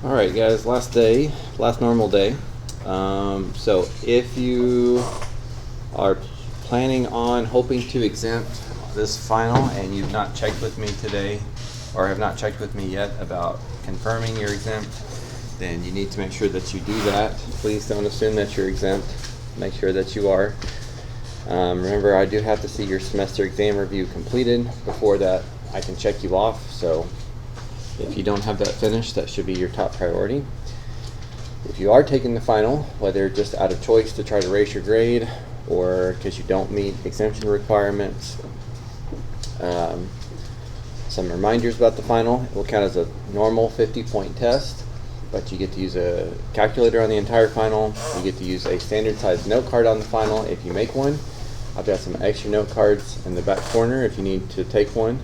All right, guys, last day, last normal day. So if you are planning on hoping to exempt this final and you've not checked with me today or have not checked with me yet about confirming you're exempt, then you need to make sure that you do that. Please don't assume that you're exempt. Make sure that you are. Remember, I do have to see your semester exam review completed. Before that, I can check you off. So if you don't have that finished, that should be your top priority. If you are taking the final, whether just out of choice to try to raise your grade or because you don't meet exemption requirements, some reminders about the final. It will count as a normal 50-point test, but you get to use a calculator on the entire final. You get to use a standard size note card on the final if you make one. I've got some extra note cards in the back corner if you need to take one.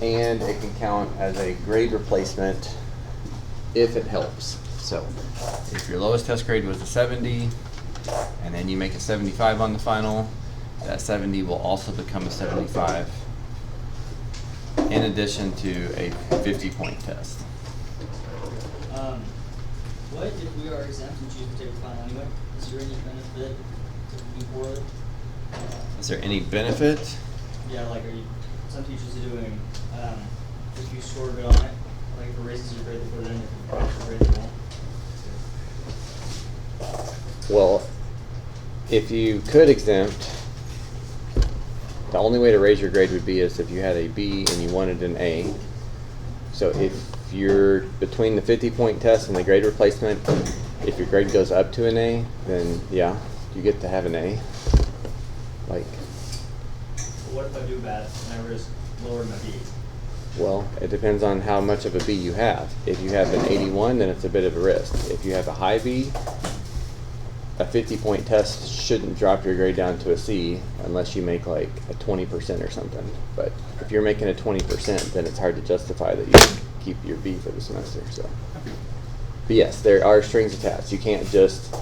And it can count as a grade replacement if it helps. So if your lowest test grade was a 70 and then you make a 75 on the final, that 70 will also become a 75 in addition to a 50-point test. What if we are exempt and choose to take the final anyway? Is there any benefit to moving forward? Is there any benefit? Yeah, like some teachers are doing, if you score good on it, like if it raises your grade, they put it in, if it drops your grade, they won't. Well, if you could exempt, the only way to raise your grade would be is if you had a B and you wanted an A. So if you're between the 50-point test and the grade replacement, if your grade goes up to an A, then yeah, you get to have an A. Like, What if I do bad and I risk lowering my B? well, it depends on how much of a B you have. If you have an 81, then it's a bit of a risk. If you have a high B, a 50-point test shouldn't drop your grade down to a C unless you make like a 20% or something. But if you're making a 20%, then it's hard to justify that you keep your B for the semester. So, but yes, there are strings attached. You can't just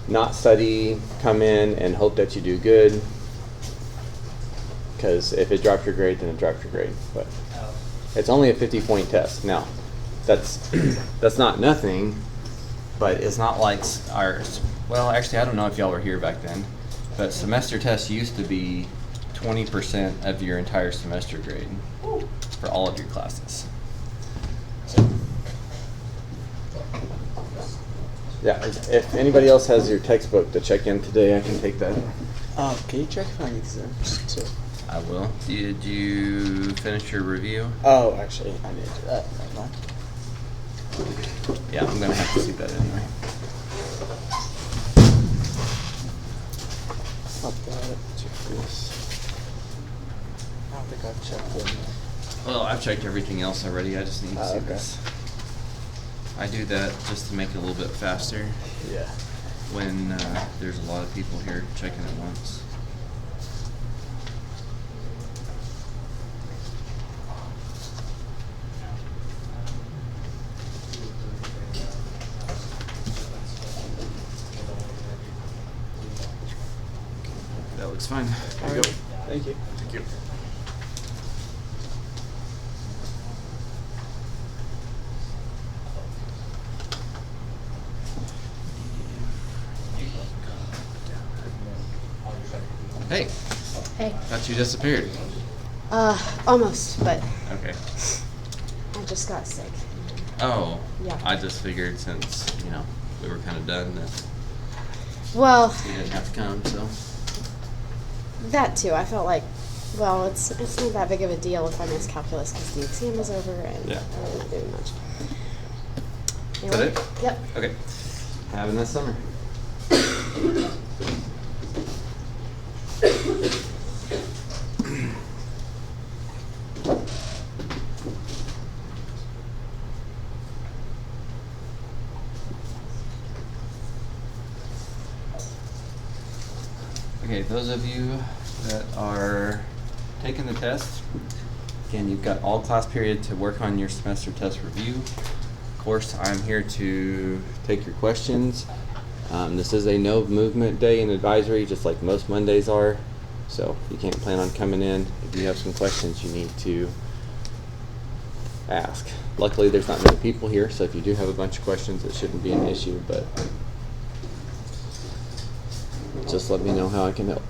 not study, come in, and hope that you do good. Because if it drops your grade, then it drops your grade. But it's only a 50-point test. Now, that's not nothing, but it's not like ours. Well, actually, I don't know if y'all were here back then, but semester tests used to be 20% of your entire semester grade for all of your classes. So, yeah, if anybody else has your textbook to check in today, I can take that. Can you check if I'm exempt too? I will. Did you finish your review? Oh, actually, I need to do that. Never mind. Yeah, I'm going to have to see that anyway. Not bad. Check this. I don't think I've checked them yet. Well, I've checked everything else already. I just need to see Okay. this. I do that just to make it a little bit faster Yeah. when there's a lot of people here checking at once. That looks fine. There you go. Thank you. Thank you. Hey, Hey. thought you disappeared. Almost, but Okay. I just got sick. Oh, Yeah. I just figured since, we were kind of done that Well, you didn't have to come, so. that too. I felt like, well, it's not that big of a deal if I miss calculus because the exam is over and Yeah. I'm not doing much. Is that it? Yep. Okay. Have a nice summer. Okay, those of you that are taking the test, again, you've got all class period to work on your semester test review. Of course, I'm here to take your questions. This is a no movement day in advisory, just like most Mondays are. So you can't plan on coming in. If you have some questions, you need to ask. Luckily, there's not many people here, so if you do have a bunch of questions, it shouldn't be an issue, but just let me know how I can help.